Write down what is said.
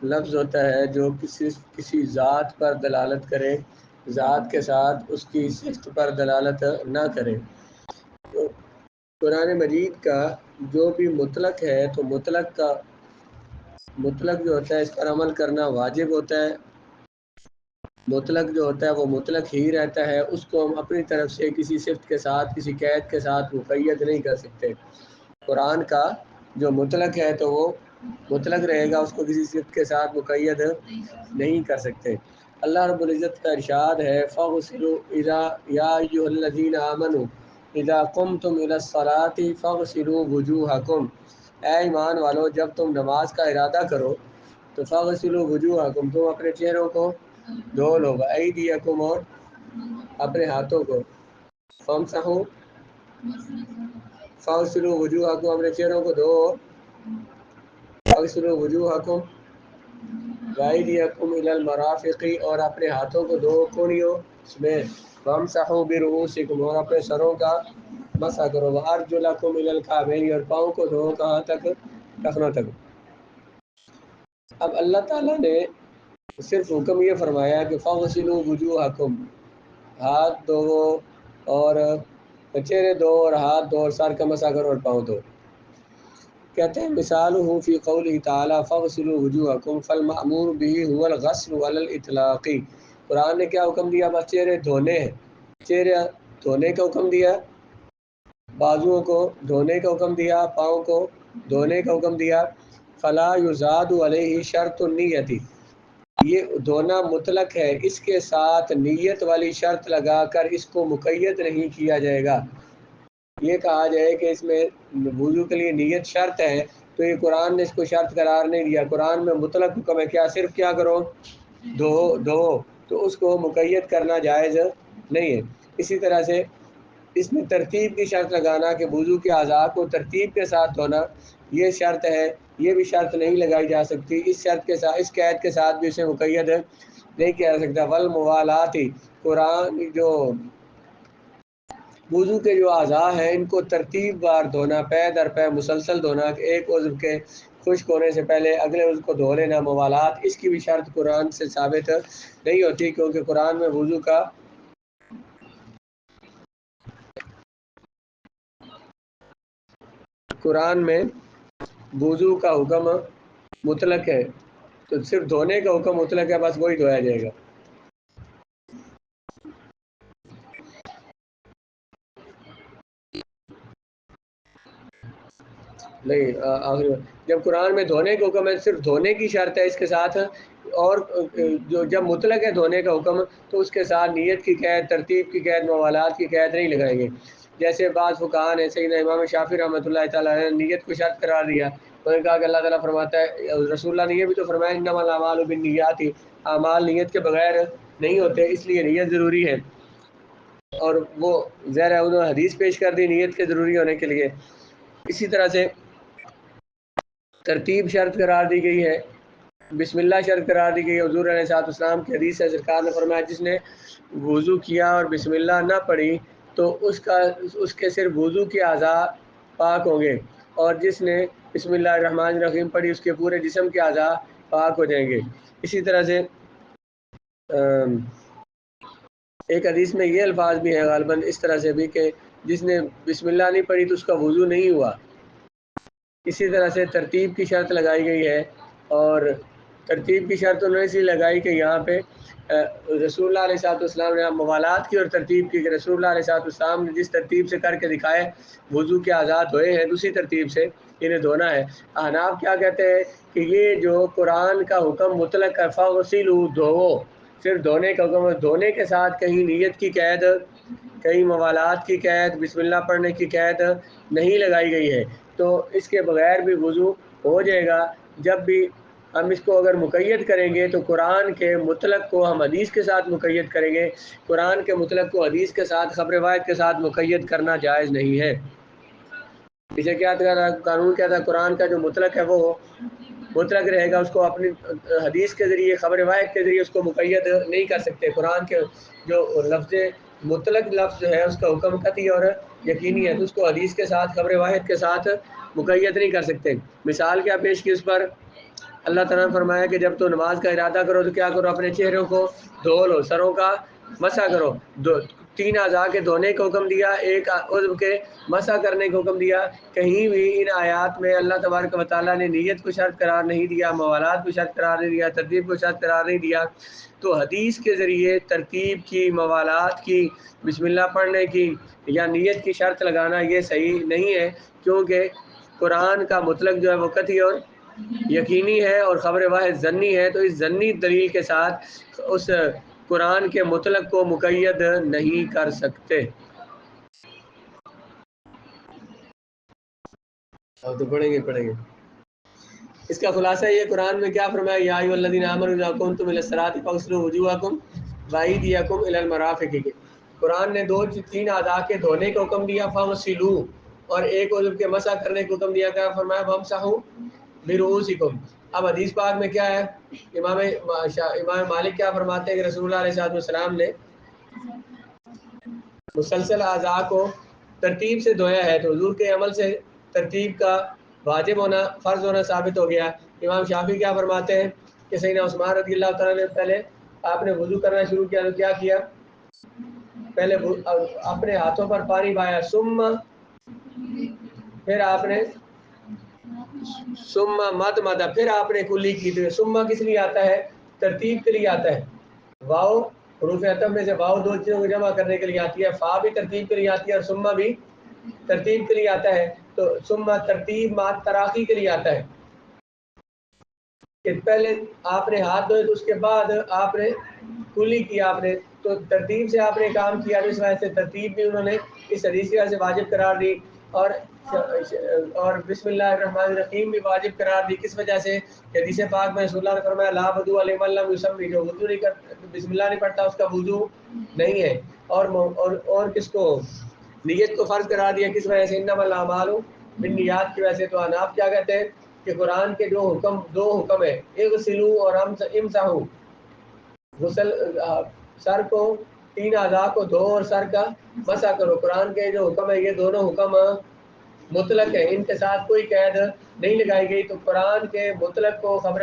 لفظ ہوتا ہے جو کسی ذات پر دلالت کرے، ذات کے ساتھ اس کی صفت پر دلالت نہ کرے۔ تو قرآن مجید کا جو بھی مطلق ہے تو مطلق جو ہوتا ہے اس پر عمل کرنا واجب ہوتا ہے۔ مطلق جو ہوتا ہے وہ مطلق ہی رہتا ہے، اس کو ہم اپنی طرف سے کسی صفت کے ساتھ، کسی قید کے ساتھ مقید نہیں کر سکتے۔ قرآن کا جو مطلق ہے تو وہ مطلق رہے گا، اس کو کسی صفت کے ساتھ مقید نہیں کر سکتے۔ اللہ رب العزت کا ارشاد ہے فَاغْسِلُوا اِذَا يَا أَيُّهَا الَّذِينَ آمَنُوا اِذَا قُمْتُمْ إِلَى الصَّلَاةِ فَاغْسِلُوا وُجُوهَكُمْ، اے ایمان والو جب تم نماز کا ارادہ کرو تو فَاغْسِلُوا وُجُوهَكُمْ، تم اپنے چہروں کو دھو لو، وَأَيْدِيَكُمْ، اور اپنے ہاتھوں کو، فَامْسَحُوا فَاغْسِلُوا وُجُوهَكُمْ، اپنے چہروں کو دھو، فَاغْسِلُوا وُجُوهَكُمْ وَأَيْدِيَكُمْ إِلَى الْمَرَافِقِ، اور اپنے ہاتھوں کو دھو کونیوں میں، وَامْسَحُوا بِرُؤُوسِكُمْ، اور اپنے سروں کا مسح کرو، وَأَرْجُلَكُمْ إِلَى الْكَعْبَيْنِ، اور پاؤں کو دھو کہاں تک؟ ٹخنوں تک۔ اب اللہ تعالیٰ نے صرف حکم یہ فرمایا کہ فَاغْسِلُوا وُجُوهَكُمْ، ہاتھ دھو اور چہرے دھو اور ہاتھ دھو اور سر کا مسح کرو اور پاؤں دھو۔ کہتے ہیں مثالہ فی قولہ تعالی فَاغْسِلُوا وُجُوهَكُمْ فَالْمَأْمُورُ بِهِ هُوَ الْغَسْلُ عَلَى الْإِطْلَاقِ، قرآن نے کیا حکم دیا؟ بس چہرے دھونے ہیں، چہرے دھونے کا حکم دیا، بازوؤں کو دھونے کا حکم دیا، پاؤں کو دھونے کا حکم دیا۔ فَلَا يُزَادُ عَلَيْهِ شَرْطُ النِّيَّةِ، یہ دھونا مطلق ہے، اس کے ساتھ نیت والی شرط لگا کر اس کو مقید نہیں کیا جائے گا۔ یہ کہا جائے کہ اس میں وضو کے لیے نیت شرط ہے تو یہ قرآن نے اس کو شرط قرار نہیں دیا۔ قرآن میں مطلق حکم ہے کیا؟ صرف کیا کرو؟ دھو، تو اس کو مقید کرنا جائز نہیں ہے۔ اسی طرح سے اس میں ترتیب کی شرط لگانا کہ وضو کے اعضاء کو ترتیب کے ساتھ دھونا، یہ شرط ہے، یہ بھی شرط نہیں لگائی جا سکتی۔ اس شرط کے ساتھ، اس قید کے ساتھ بھی اسے مقید نہیں کیا جا سکتا۔ والموالات، قرآن جو وضو کے جو اعضاء ہیں ان کو ترتیب وار دھونا، پے در پے مسلسل دھونا، ایک عضو کے خشک ہونے سے پہلے اگلے عضو کو دھو لینا، موالات، اس کی بھی شرط قرآن سے ثابت نہیں ہوتی، کیونکہ قرآن میں وضو کا حکم مطلق ہے، تو صرف دھونے کا حکم مطلق ہے، بس وہی دھویا جائے گا۔ نہیں، جب قرآن میں دھونے کا حکم ہے صرف دھونے کی شرط ہے اس کے ساتھ، اور جب مطلق ہے دھونے کا حکم تو اس کے ساتھ نیت کی قید، ترتیب کی قید، موالات کی قید نہیں لگائیں گے۔ جیسے بعض فقہاء نے، سیدنا امام شافعی رحمۃ اللہ تعالیٰ نے نیت کو شرط قرار دیا، انہوں نے کہا کہ اللہ تعالیٰ فرماتا ہے، رسول اللہ نے یہ بھی تو فرمایا انما الاعمال بالنیات، اعمال نیت کے بغیر نہیں ہوتے، اس لیے نیت ضروری ہے، اور وہ ظاہر ہے انہوں نے حدیث پیش کر دی نیت کے ضروری ہونے کے لیے۔ اسی طرح سے ترتیب شرط قرار دی گئی ہے، بسم اللہ شرط قرار دی گئی ہے۔ حضور علیہ السلام کی حدیث ہے، سرکار نے فرمایا جس نے وضو کیا اور بسم اللہ نہ پڑھی تو اس کے صرف وضو کے اعضاء پاک ہوں گے، اور جس نے بسم اللہ الرحمن الرحیم پڑھی اس کے پورے جسم کے اعضاء پاک ہو جائیں گے۔ اسی طرح سے ایک حدیث میں یہ الفاظ بھی ہیں غالباً اس طرح سے بھی کہ جس نے بسم اللہ نہیں پڑھی تو اس کا وضو نہیں ہوا۔ اسی طرح سے ترتیب کی شرط لگائی گئی ہے، اور ترتیب کی شرط انہوں نے اسی لیے لگائی کہ یہاں پہ رسول اللہ علیہ السلام نے موالات کی اور ترتیب کی، کہ رسول اللہ علیہ السلام نے جس ترتیب سے کر کے دکھائے وضو کے اعضاء دھوئے ہیں، دوسری ترتیب سے انہیں دھونا ہے۔ احناف کیا کہتے ہیں کہ یہ جو قرآن کا حکم مطلق ہے، فَاغْسِلُوا، دھوو، صرف دھونے کا حکم ہے، دھونے کے ساتھ کہیں نیت کی قید، کہیں موالات کی قید، بسم اللہ پڑھنے کی قید نہیں لگائی گئی ہے، تو اس کے بغیر بھی وضو ہو جائے گا۔ جب بھی ہم اس کو اگر مقید کریں گے تو قرآن کے مطلق کو ہم حدیث کے ساتھ مقید کریں گے، قرآن کے مطلق کو حدیث کے ساتھ، خبر واحد کے ساتھ مقید کرنا جائز نہیں ہے۔ پیچھے کیا تھا قانون، کیا تھا؟ قرآن کا جو مطلق ہے وہ مطلق رہے گا، اس کو اپنی حدیث کے ذریعے، خبر واحد کے ذریعے اس کو مقید نہیں کر سکتے۔ قرآن کے جو لفظ مطلق لفظ ہے اس کا حکم قطعی اور یقینی ہے، تو اس کو حدیث کے ساتھ، خبر واحد کے ساتھ مقید نہیں کر سکتے۔ مثال کیا پیش کی اس پر؟ اللہ تعالیٰ نے فرمایا کہ جب تو نماز کا ارادہ کرو تو کیا کرو، اپنے چہروں کو دھو لو، سروں کا مسح کرو. 3 اعضاء کے دھونے کا حکم دیا، ایک عضو کے مسح کرنے کا حکم دیا. کہیں بھی ان آیات میں اللہ تبارک و تعالیٰ نے نیت کو شرط قرار نہیں دیا، موالات کو شرط قرار نہیں دیا، ترتیب کو شرط قرار نہیں دیا. تو حدیث کے ذریعے ترتیب کی، موالات کی، بسم اللہ پڑھنے کی یا نیت کی شرط لگانا یہ صحیح نہیں ہے، کیونکہ قرآن کا مطلق جو ہے وہ قطعی اور یقینی ہے اور خبر واحد ظنی ہے. تو اس ظنی دلیل کے ساتھ اس قرآن کے مطلق کو مقید نہیں کر سکتے. اب تو پڑھیں گے. اس کا خلاصہ یہ قرآن میں کیا فرمایا، یا ایھا الذین آمنوا اذا قمتم الی الصلاۃ فاغسلوا وجوہکم وایدیکم الی المرافق. قرآن نے 3 اعضاء کے دھونے کا حکم دیا، فاغسلوا، اور ایک عضو کے مسح کرنے کا حکم دیا، کیا فرمایا، وامسحوا برؤوسکم. اب حدیث پاک میں کیا ہے، امام مالک کیا فرماتے ہیں کہ رسول اللہ علیہ السلام نے مسلسل اعضاء کو ترتیب سے دھویا ہے، تو حضور کے عمل سے ترتیب کا واجب ہونا، فرض ہونا ثابت ہو گیا. امام شافعی کیا فرماتے ہیں کہ سیدنا عثمان رضی اللہ تعالیٰ نے پہلے آپ نے وضو کرنا شروع کیا تو کیا کیا، پہلے اپنے ہاتھوں پر پانی بہایا، پھر آپ نے مد، پھر آپ نے کلی کی. تو سما کس لیے آتا ہے، ترتیب کے لیے آتا ہے. واؤ حروف عطف میں سے واؤ 2 چیزوں کو جمع کرنے کے لیے آتی ہے، فا بھی ترتیب کے لیے آتی ہے اور سما بھی ترتیب کے لیے آتا ہے. تو سما ترتیب مع تراخی کے لیے آتا ہے کہ پہلے آپ نے ہاتھ دھوئے تو اس کے بعد آپ نے کلی کیا، آپ نے تو ترتیب سے آپ نے کام کیا. اس وجہ سے ترتیب بھی انہوں نے اس حدیث کی وجہ سے واجب قرار دی، اور بسم اللہ الرحمن الرحیم بھی واجب قرار دی. کس وجہ سے، حدیث پاک میں رسول اللہ نے فرمایا لا وضوء لمن لم یسمی، جو وضو نہیں کرتا، بسم اللہ نہیں پڑھتا، اس کا وضو نہیں ہے. اور کس کو، نیت کو فرض قرار دیا. کس وجہ سے، انما الاعمال بالنیات کی وجہ سے. تو حناف کیا کہتے ہیں کہ قرآن کے دو حکم ہے، اغسلوا اور امسحوا. غسل، سر کو 3 اعضاء کو دھو اور سر کا مسح کرو. قرآن کے جو حکم ہے یہ دونوں حکم مطلق ہے، ان کے ساتھ کوئی قید نہیں لگائی گئی. تو قرآن کے مطلق کو خبر